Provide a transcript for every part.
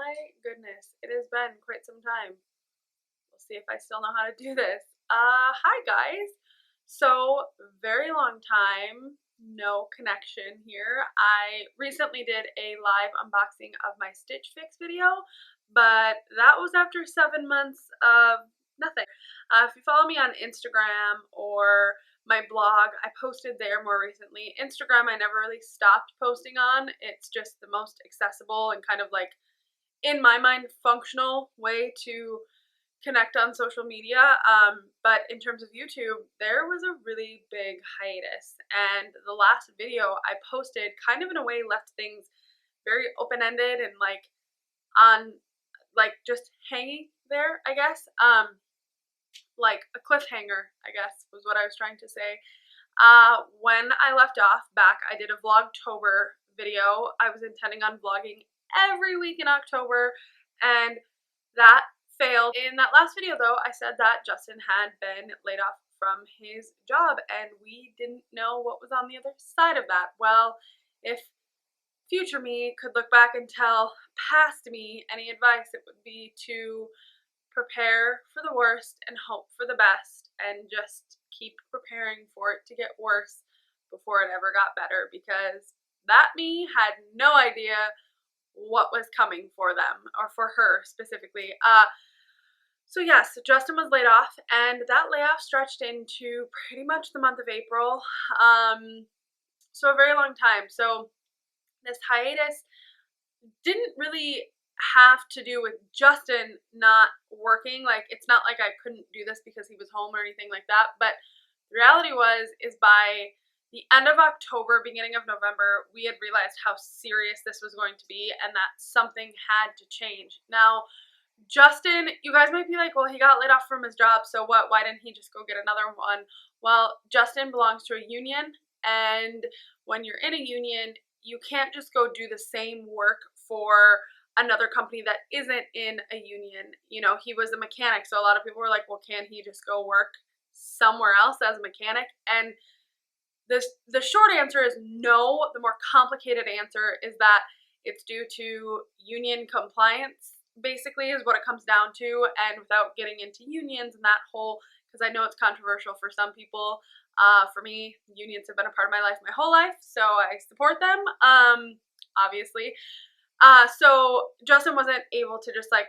my goodness, it has been quite some time. We'll see if I still know how to do this. Hi guys. So, very long time, no connection here. I recently did a live unboxing of my Stitch Fix video, but that was after 7 months of nothing. If you follow me on Instagram or my blog, I posted there more recently. Instagram I never really stopped posting on. It's just the most accessible and kind of like, in my mind, functional way to connect on social media. But in terms of YouTube, there was a really big hiatus. And the last video I posted kind of in a way left things very open-ended and like on like just hanging there, I guess. Like a cliffhanger, I guess was what I was trying to say. When I left off back, I did a Vlogtober video. I was intending on vlogging every week in October, and that failed. In that last video though, I said that Justin had been laid off from his job and we didn't know what was on the other side of that. Well, if future me could look back and tell past me any advice, it would be to prepare for the worst and hope for the best, and just keep preparing for it to get worse before it ever got better, because that me had no idea what was coming for them, or for her specifically. So yes, Justin was laid off, and that layoff stretched into pretty much the month of April. So a very long time. So this hiatus didn't really have to do with Justin not working. Like, it's not like I couldn't do this because he was home or anything like that, but the reality is by the end of October, beginning of November, we had realized how serious this was going to be and that something had to change. Now, Justin, you guys might be like, well, he got laid off from his job, so what? Why didn't he just go get another one? Well, Justin belongs to a union, and when you're in a union, you can't just go do the same work for another company that isn't in a union. You know, he was a mechanic, so a lot of people were like, well, can he just go work somewhere else as a mechanic? And the short answer is no. The more complicated answer is that it's due to union compliance, basically, is what it comes down to. And without getting into unions and that whole, because I know it's controversial for some people, for me, unions have been a part of my life my whole life, so I support them, obviously. So Justin wasn't able to just like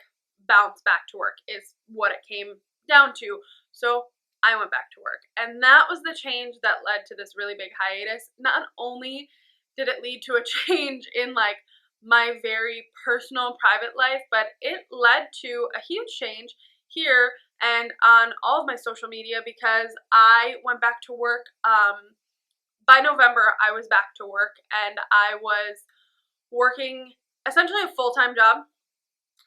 bounce back to work is what it came down to. So I went back to work, and that was the change that led to this really big hiatus. Not only did it lead to a change in like my very personal private life, but it led to a huge change here and on all of my social media, because I went back to work. By November, I was back to work, and I was working essentially a full-time job.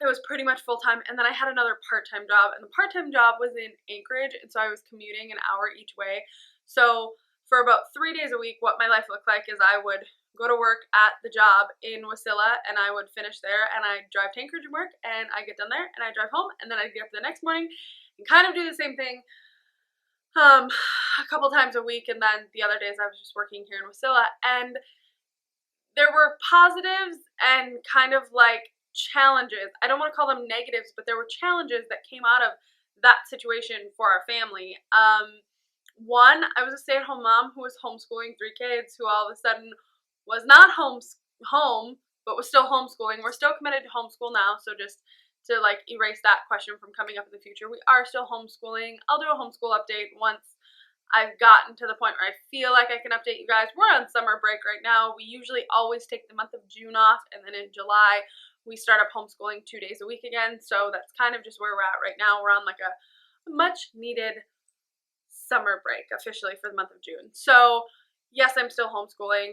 It was pretty much full-time, and then I had another part-time job, and the part-time job was in Anchorage, and so I was commuting an hour each way. So for about 3 days a week, what my life looked like is I would go to work at the job in Wasilla, and I would finish there, and I'd drive to Anchorage and work, and I get done there, and I'd drive home, and then I'd get up the next morning and kind of do the same thing a couple times a week, and then the other days I was just working here in Wasilla. And there were positives and kind of like challenges. I don't want to call them negatives, but there were challenges that came out of that situation for our family. One, I was a stay-at-home mom who was homeschooling 3 kids, who all of a sudden was not home, but was still homeschooling. We're still committed to homeschool now, so just to like erase that question from coming up in the future, we are still homeschooling. I'll do a homeschool update once I've gotten to the point where I feel like I can update you guys. We're on summer break right now. We usually always take the month of June off, and then in July we start up homeschooling 2 days a week again. So that's kind of just where we're at right now. We're on like a much needed summer break officially for the month of June. So yes, I'm still homeschooling.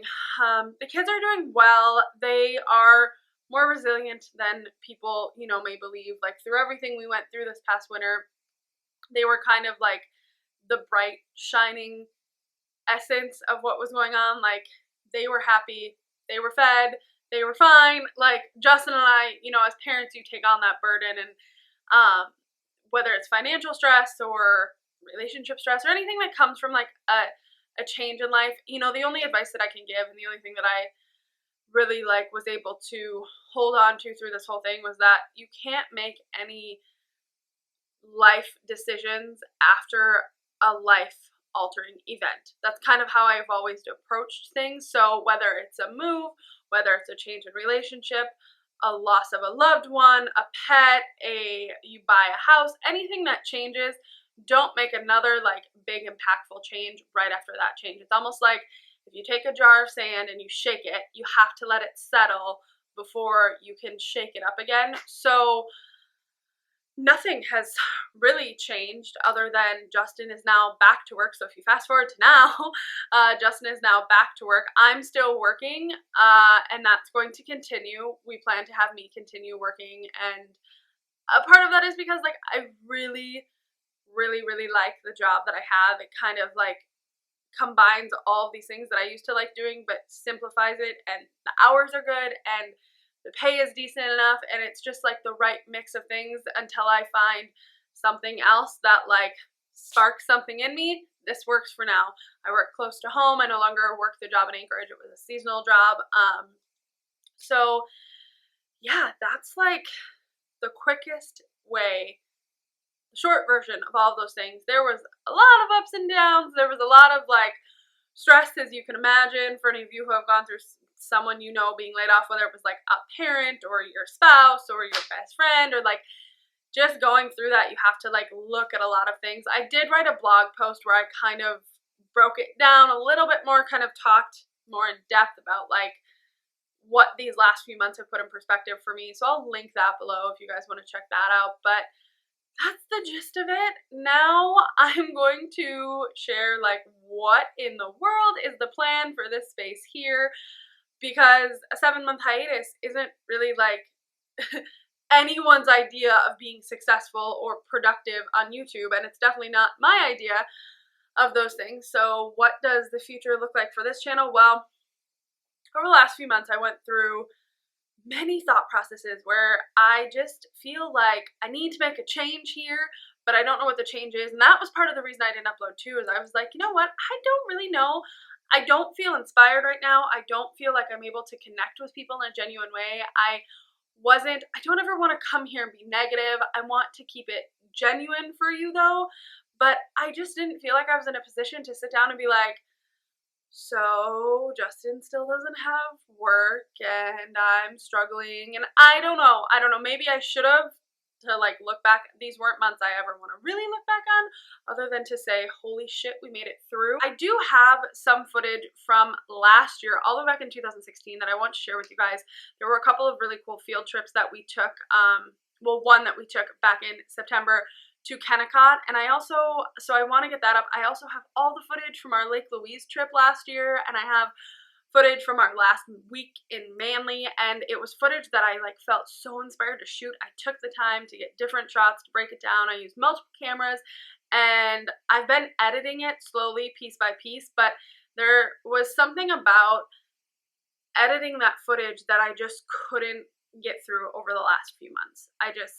The kids are doing well. They are more resilient than people, you know, may believe. Like, through everything we went through this past winter, they were kind of like the bright, shining essence of what was going on. Like, they were happy, they were fed, they were fine. Like, Justin and I, you know, as parents, you take on that burden, and whether it's financial stress or relationship stress or anything that comes from like a change in life, you know, the only advice that I can give, and the only thing that I really like was able to hold on to through this whole thing was that you can't make any life decisions after a life altering event. That's kind of how I've always approached things. So whether it's a move, whether it's a change in relationship, a loss of a loved one, a pet, you buy a house, anything that changes, don't make another like big impactful change right after that change. It's almost like if you take a jar of sand and you shake it, you have to let it settle before you can shake it up again. So nothing has really changed other than Justin is now back to work. So if you fast forward to now, Justin is now back to work. I'm still working, and that's going to continue. We plan to have me continue working, and a part of that is because like I really like the job that I have. It kind of like combines all of these things that I used to like doing, but simplifies it, and the hours are good, and the pay is decent enough, and it's just like the right mix of things until I find something else that like sparks something in me. This works for now. I work close to home. I no longer work the job in Anchorage. It was a seasonal job. So yeah, that's like the quickest way, the short version of all of those things. There was a lot of ups and downs. There was a lot of like stress, as you can imagine, for any of you who have gone through someone you know being laid off, whether it was like a parent or your spouse or your best friend, or like just going through that. You have to like look at a lot of things. I did write a blog post where I kind of broke it down a little bit more, kind of talked more in depth about like what these last few months have put in perspective for me. So I'll link that below if you guys want to check that out. But that's the gist of it. Now I'm going to share like what in the world is the plan for this space here, because a 7-month hiatus isn't really like anyone's idea of being successful or productive on YouTube, and it's definitely not my idea of those things. So what does the future look like for this channel? Well, over the last few months I went through many thought processes where I just feel like I need to make a change here, but I don't know what the change is. And that was part of the reason I didn't upload too, is I was like, you know what, I don't really know. I don't feel inspired right now. I don't feel like I'm able to connect with people in a genuine way. I don't ever want to come here and be negative. I want to keep it genuine for you though, but I just didn't feel like I was in a position to sit down and be like, so Justin still doesn't have work and I'm struggling, and I don't know, maybe I should have, to like look back. These weren't months I ever want to really look back on, other than to say, holy shit, we made it through. I do have some footage from last year, all the way back in 2016, that I want to share with you guys. There were a couple of really cool field trips that we took, well, one that we took back in September to Kennecott, and I want to get that up. I also have all the footage from our Lake Louise trip last year, and I have footage from our last week in Manly, and it was footage that I like felt so inspired to shoot. I took the time to get different shots, to break it down. I used multiple cameras, and I've been editing it slowly, piece by piece, but there was something about editing that footage that I just couldn't get through over the last few months.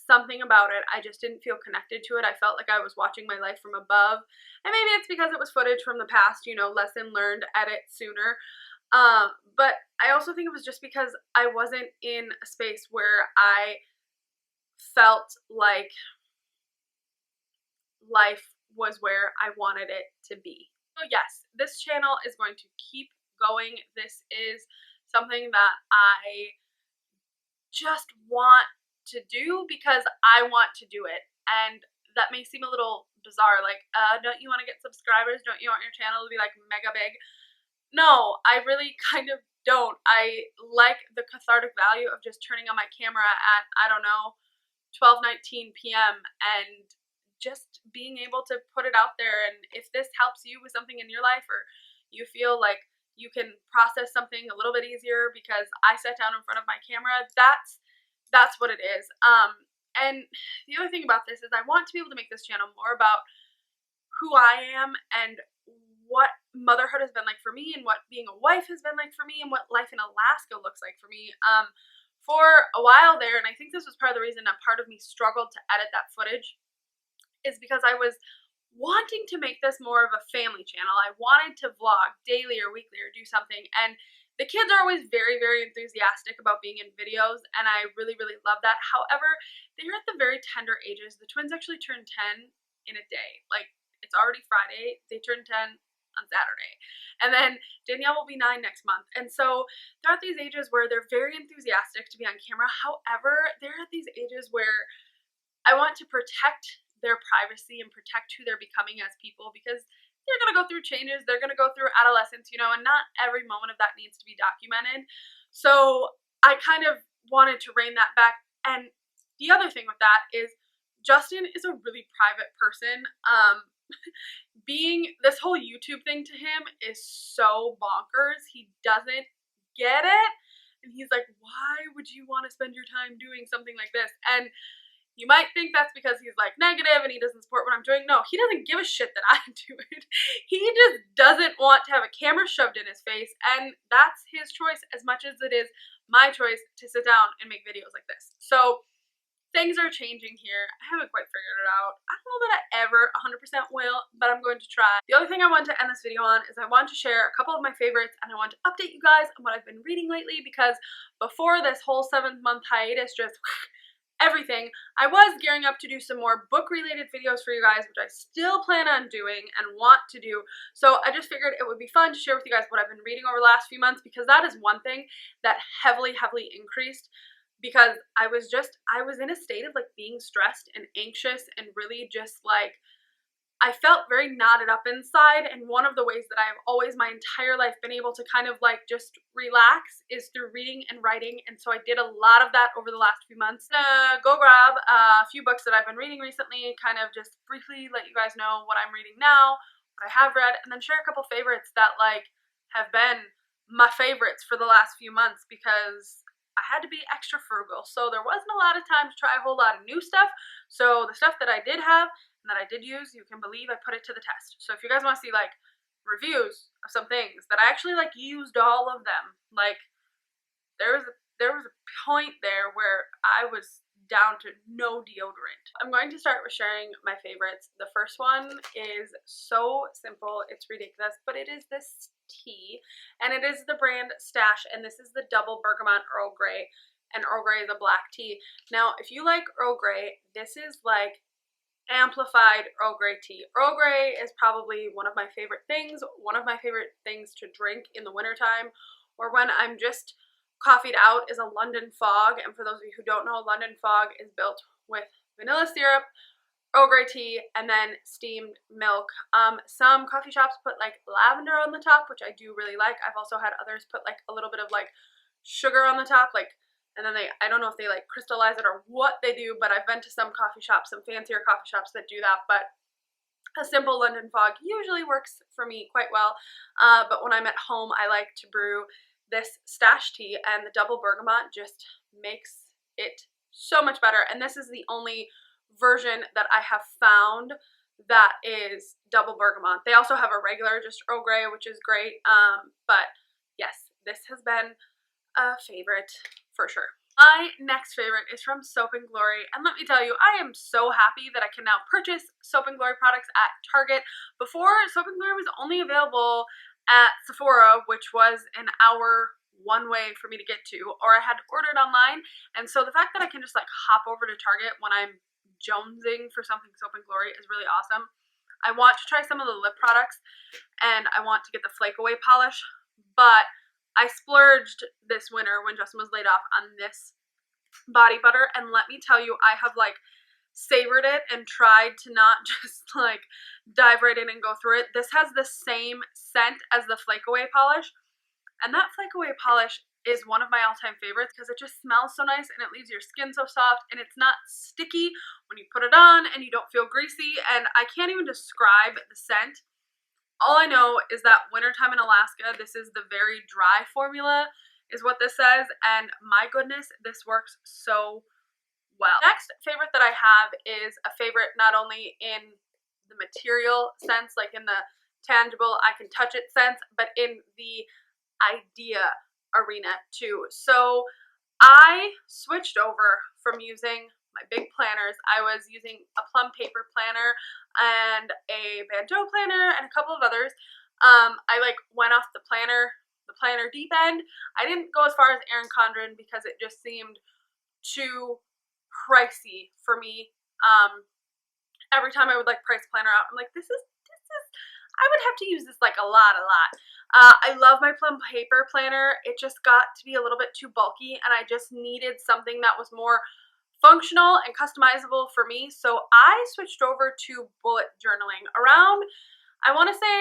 Something about it, I just didn't feel connected to it. I felt like I was watching my life from above, and maybe it's because it was footage from the past, you know, lesson learned, edit sooner. But I also think it was just because I wasn't in a space where I felt like life was where I wanted it to be. So yes, this channel is going to keep going. This is something that I just want to do because I want to do it. And that may seem a little bizarre, like, don't you want to get subscribers? Don't you want your channel to be like mega big? No, I really kind of don't. I like the cathartic value of just turning on my camera at, I don't know, 12:19 p.m. and just being able to put it out there. And if this helps you with something in your life, or you feel like you can process something a little bit easier because I sat down in front of my camera, that's what it is. And the other thing about this is I want to be able to make this channel more about who I am and what motherhood has been like for me, and what being a wife has been like for me, and what life in Alaska looks like for me. For a while there, and I think this was part of the reason that part of me struggled to edit that footage, is because I was wanting to make this more of a family channel. I wanted to vlog daily or weekly or do something, and the kids are always very, very enthusiastic about being in videos, and I really, really love that. However, they're at the very tender ages. The twins actually turned 10 in a day. Like, it's already Friday. They turned 10 on Saturday. And then Danielle will be 9 next month. And so they're at these ages where they're very enthusiastic to be on camera. However, they're at these ages where I want to protect their privacy and protect who they're becoming as people, because they're going to go through changes. They're going to go through adolescence, and not every moment of that needs to be documented. So I kind of wanted to rein that back. And the other thing with that is Justin is a really private person. Being this whole YouTube thing to him is so bonkers. He doesn't get it. And he's like, why would you want to spend your time doing something like this? And you might think that's because he's like negative and he doesn't support what I'm doing. No, he doesn't give a shit that I do it. He just doesn't want to have a camera shoved in his face. And that's his choice as much as it is my choice to sit down and make videos like this. So things are changing here. I haven't quite figured it out. I don't know that I ever 100% will, but I'm going to try. The other thing I want to end this video on is I want to share a couple of my favorites, and I want to update you guys on what I've been reading lately, because before this whole 7-month hiatus just everything, I was gearing up to do some more book-related videos for you guys, which I still plan on doing and want to do. So I just figured it would be fun to share with you guys what I've been reading over the last few months, because that is one thing that heavily increased. Because I was in a state of like being stressed and anxious and really just like, I felt very knotted up inside. And one of the ways that I've always my entire life been able to kind of like just relax is through reading and writing. And so I did a lot of that over the last few months. Go grab a few books that I've been reading recently, kind of just briefly let you guys know what I'm reading now, what I have read, and then share a couple favorites that like have been my favorites for the last few months, because I had to be extra frugal, so there wasn't a lot of time to try a whole lot of new stuff. So the stuff that I did have and that I did use, you can believe I put it to the test. So if you guys want to see like reviews of some things that I actually like used all of them, like there was a point there where I was down to no deodorant. I'm going to start with sharing my favorites. The first one is so simple, it's ridiculous, but it is this tea, and it is the brand Stash, and this is the double bergamot Earl Grey, and Earl Grey is a black tea. Now, if you like Earl Grey, this is like amplified Earl Grey tea. Earl Grey is probably one of my favorite things to drink in the wintertime, or when I'm just coffeeed out, is a London Fog. And for those of you who don't know, London Fog is built with vanilla syrup, Earl Grey tea, and then steamed milk. Some coffee shops put like lavender on the top, which I do really like. I've also had others put like a little bit of like sugar on the top, like, and then I don't know if they like crystallize it or what they do, but I've been to some coffee shops, some fancier coffee shops that do that, but a simple London Fog usually works for me quite well. But when I'm at home, I like to brew this Stash tea, and the double bergamot just makes it so much better. And this is the only version that I have found that is double bergamot. They also have a regular just Earl Grey, which is great. But yes, this has been a favorite for sure. My next favorite is from Soap & Glory, and let me tell you, I am so happy that I can now purchase Soap & Glory products at Target. Before, Soap & Glory was only available at Sephora, which was an hour one way for me to get to, or I had to order it online. And so the fact that I can just like hop over to Target when I'm jonesing for something Soap & Glory is really awesome. I want to try some of the lip products, and I want to get the Flake Away polish, but I splurged this winter when Justin was laid off on this body butter, and let me tell you, I have like savored it and tried to not just like dive right in and go through it. This has the same scent as the Flake Away polish, and that Flake Away polish is one of my all-time favorites because it just smells so nice and it leaves your skin so soft, and it's not sticky when you put it on, and you don't feel greasy, and I can't even describe the scent. All I know is that wintertime in Alaska, this is the very dry formula is what this says, and my goodness, this works so well. Next favorite that I have is a favorite not only in the material sense, like in the tangible, I can touch it sense, but in the idea arena too. So I switched over from using my big planners. I was using a plum paper planner and a bandeau planner and a couple of others. I like went off the planner the planner deep end. I didn't go as far as Erin Condren because it just seemed too pricey for me. Every time I would like price planner out, I'm like, this is, I would have to use this like a lot. I love my plum paper planner. It just got to be a little bit too bulky, and I just needed something that was more functional and customizable for me. So I switched over to bullet journaling around, I want to say,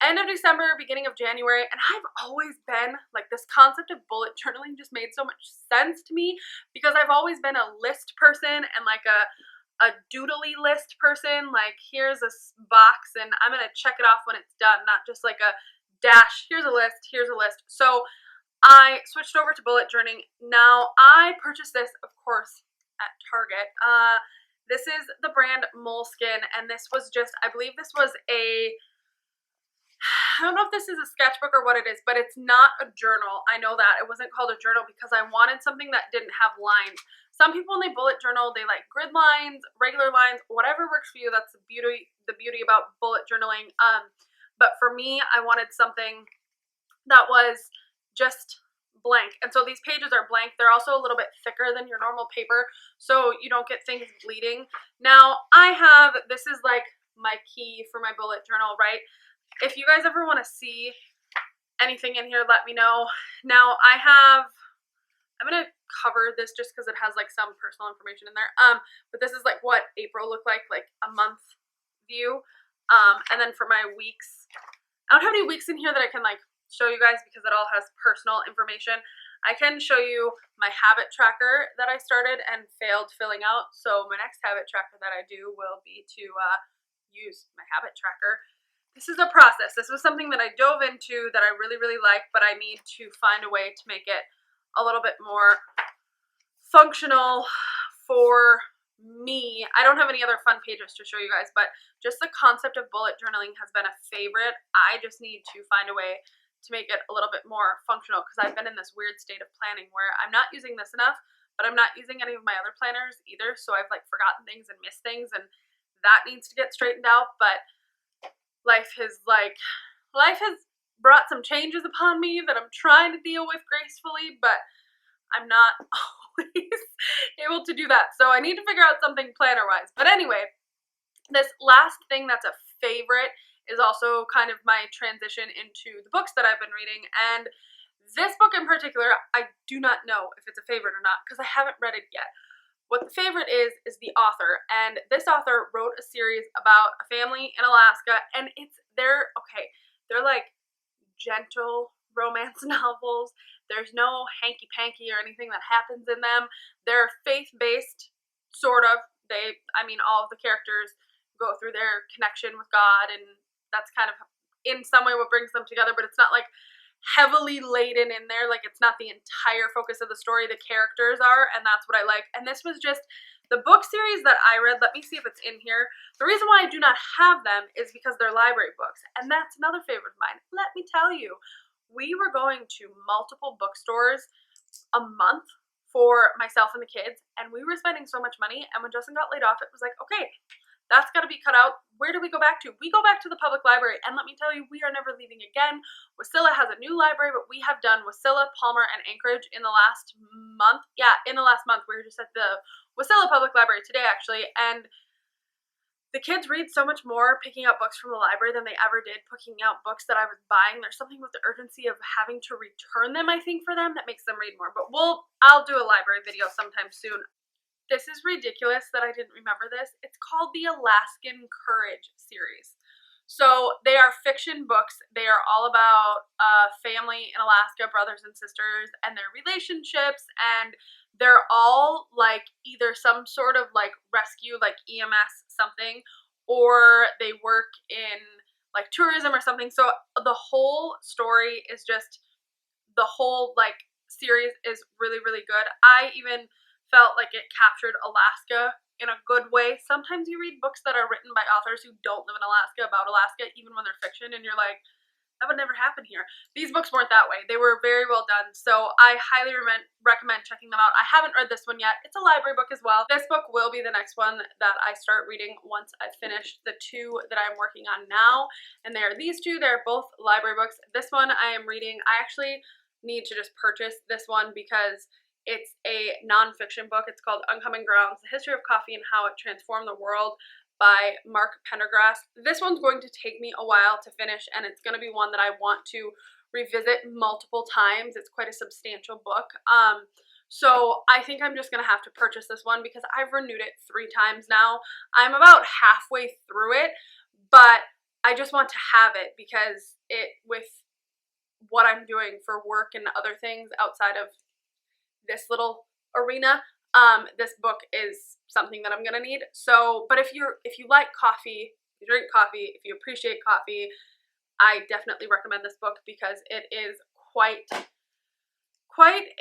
end of December, beginning of January, and I've always been like, this concept of bullet journaling just made so much sense to me because I've always been a list person and like a doodly list person. Like, here's a box and I'm gonna check it off when it's done, not just like a dash, here's a list. So I switched over to bullet journaling. Now, I purchased this, of course, at Target. This is the brand Moleskine, and this was just, I believe this was I don't know if this is a sketchbook or what it is, but it's not a journal. I know that. It wasn't called a journal because I wanted something that didn't have lines. Some people, when they bullet journal, they like grid lines, regular lines, whatever works for you. That's the beauty about bullet journaling. But for me, I wanted something that was just blank. And so these pages are blank. They're also a little bit thicker than your normal paper, so you don't get things bleeding. Now, this is like my key for my bullet journal, right? If you guys ever want to see anything in here, let me know. Now, I'm going to cover this just because it has like some personal information in there. But this is like what April looked like a month view. And then for my weeks, I don't have any weeks in here that I can like show you guys because it all has personal information. I can show you my habit tracker that I started and failed filling out. So my next habit tracker that I do will be to use my habit tracker. This is a process. This was something that I dove into that I really, really like, but I need to find a way to make it a little bit more functional for me. I don't have any other fun pages to show you guys, but just the concept of bullet journaling has been a favorite. I just need to find a way to make it a little bit more functional because I've been in this weird state of planning where I'm not using this enough, but I'm not using any of my other planners either, so I've like forgotten things and missed things, and that needs to get straightened out. But life has brought some changes upon me that I'm trying to deal with gracefully, but I'm not always able to do that. So I need to figure out something planner-wise. But anyway, this last thing that's a favorite is also kind of my transition into the books that I've been reading. And this book in particular, I do not know if it's a favorite or not because I haven't read it yet. What the favorite is the author, and this author wrote a series about a family in Alaska, and they're like gentle romance novels. There's no hanky-panky or anything that happens in them. They're faith-based, sort of. All of the characters go through their connection with God, and that's kind of in some way what brings them together, but it's not like heavily laden in there. Like, it's not the entire focus of the story. The characters are, and that's what I like. And this was just the book series that I read. Let me see if it's in here. The reason why I do not have them is because they're library books, and that's another favorite of mine. Let me tell you, we were going to multiple bookstores a month for myself and the kids, and we were spending so much money, and when Justin got laid off, it was like, okay, that's got to be cut out. Where do we go back to? We go back to the public library, and let me tell you, we are never leaving again. Wasilla has a new library, but we have done Wasilla, Palmer, and Anchorage in the last month. Yeah, in the last month. We were just at the Wasilla Public Library today, actually, and the kids read so much more picking up books from the library than they ever did picking out books that I was buying. There's something with the urgency of having to return them, I think, for them that makes them read more. But I'll do a library video sometime soon. This is ridiculous that I didn't remember this. It's called the Alaskan Courage series. So they are fiction books. They are all about family in Alaska, brothers and sisters, and their relationships, and they're all like either some sort of like rescue, like EMS something, or they work in like tourism or something. So the whole story is just, the whole like series is really, really good. I even felt like it captured Alaska in a good way. Sometimes you read books that are written by authors who don't live in Alaska about Alaska, even when they're fiction, and you're like, that would never happen here. These books weren't that way. They were very well done, so I highly recommend checking them out. I haven't read this one yet. It's a library book as well. This book will be the next one that I start reading once I've finished the two that I'm working on now, and they are these two. They're both library books. This one I am reading. I actually need to just purchase this one because it's a nonfiction book. It's called Groans, The History of Coffee and How It Transformed the World by Mark Pendergrass. This one's going to take me a while to finish, and it's going to be one that I want to revisit multiple times. It's quite a substantial book. So I think I'm just going to have to purchase this one because I've renewed it 3 times now. I'm about halfway through it, but I just want to have it because with what I'm doing for work and other things outside of this little arena, this book is something that I'm gonna need. So, but if you like coffee, you drink coffee, if you appreciate coffee, I definitely recommend this book because it is quite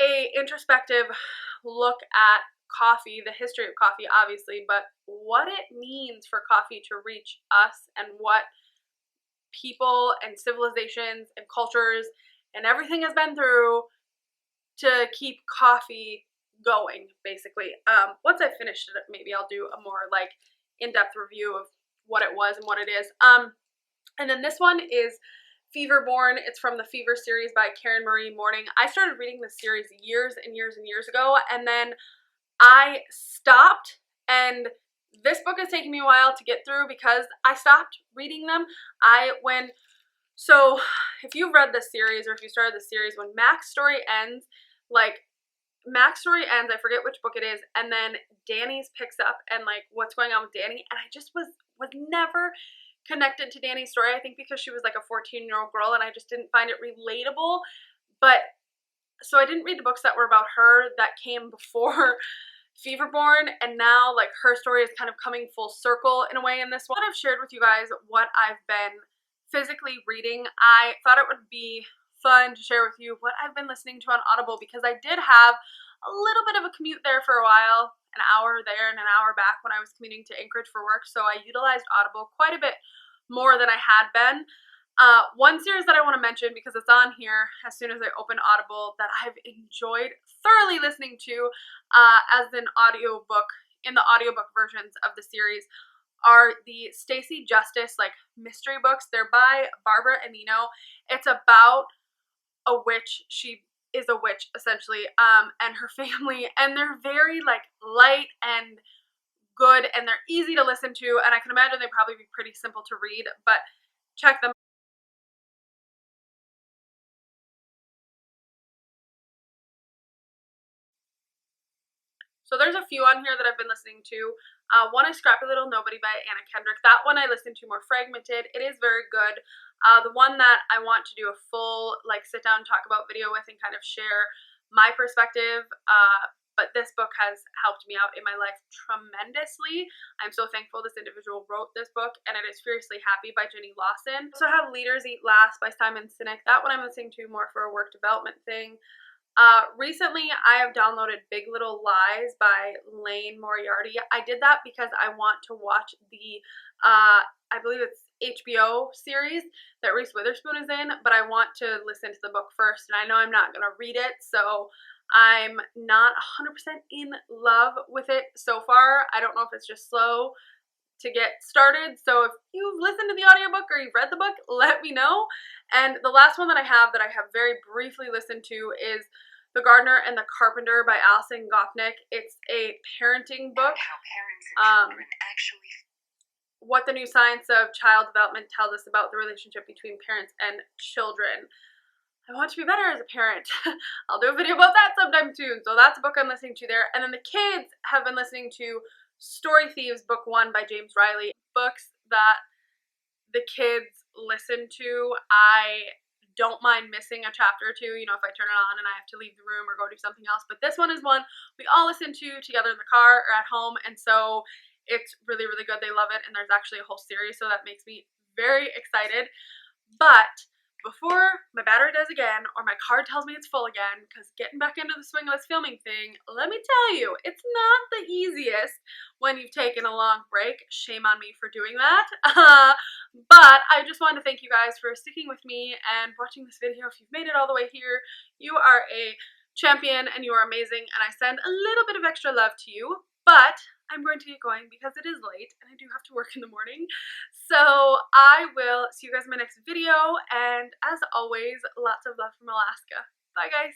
a introspective look at coffee, the history of coffee, obviously, but what it means for coffee to reach us and what people and civilizations and cultures and everything has been through to keep coffee going, basically. Once I finished it, maybe I'll do a more like in-depth review of what it was and what it is. And then this one is Feverborn. It's from the Fever series by Karen Marie Morning. I started reading this series years and years and years ago, and then I stopped, and this book has taken me a while to get through because I stopped reading them. So if you've read this series or if you started this series, when Mac's story ends, I forget which book it is, and then Danny's picks up and like what's going on with Danny, and I just was never connected to Danny's story. I think because she was like a 14-year-old girl and I just didn't find it relatable. But so I didn't read the books that were about her that came before Feverborn, and now like her story is kind of coming full circle in a way in this one. I've shared with you guys what I've been physically reading. I thought it would be fun to share with you what I've been listening to on Audible because I did have a little bit of a commute there for a while, an hour there and an hour back when I was commuting to Anchorage for work, so I utilized Audible quite a bit more than I had been. One series that I want to mention because it's on here as soon as I open Audible that I've enjoyed thoroughly listening to as an audiobook in the audiobook versions of the series are the Stacey Justice like mystery books. They're by Barbara Anino. It's about a witch. She is a witch essentially, and her family, and they're very like light and good, and they're easy to listen to, and I can imagine they'd probably be pretty simple to read, but check them. So there's a few on here that I've been listening to. One is Scrappy Little Nobody by Anna Kendrick. That one I listened to more fragmented. It is very good. The one that I want to do a full like sit down talk about video with and kind of share my perspective, but this book has helped me out in my life tremendously. I'm so thankful this individual wrote this book, and it is Furiously Happy by Jenny Lawson. I also have Leaders Eat Last by Simon Sinek. That one I'm listening to more for a work development thing. Recently I have downloaded Big Little Lies by Lane Moriarty. I did that because I want to watch the, I believe it's HBO series that Reese Witherspoon is in, but I want to listen to the book first, and I know I'm not going to read it, so I'm not 100% in love with it so far. I don't know if it's just slow to get started, so if you've listened to the audiobook or you've read the book, let me know. And the last one that I have very briefly listened to is The Gardener and the Carpenter by Alaskan. It's a parenting book. How parents and children actually. What the new science of child development tells us about the relationship between parents and children. I want to be better as a parent. I'll do a video about that sometime soon. So that's a book I'm listening to there. And then the kids have been listening to Story Thieves Book 1 by James Riley. Books that the kids listen to. I don't mind missing a chapter or two, you know, if I turn it on and I have to leave the room or go do something else. But this one is one we all listen to together in the car or at home. And so it's really, really good. They love it. And there's actually a whole series. So that makes me very excited. But before my battery does again, or my card tells me it's full again, because getting back into the swing of this filming thing, let me tell you, it's not the easiest when you've taken a long break. Shame on me for doing that. But I just wanted to thank you guys for sticking with me and watching this video. If you've made it all the way here, you are a champion and you are amazing, and I send a little bit of extra love to you. But I'm going to get going because it is late and I do have to work in the morning. So I will see you guys in my next video, and as always, lots of love from Alaska. Bye guys!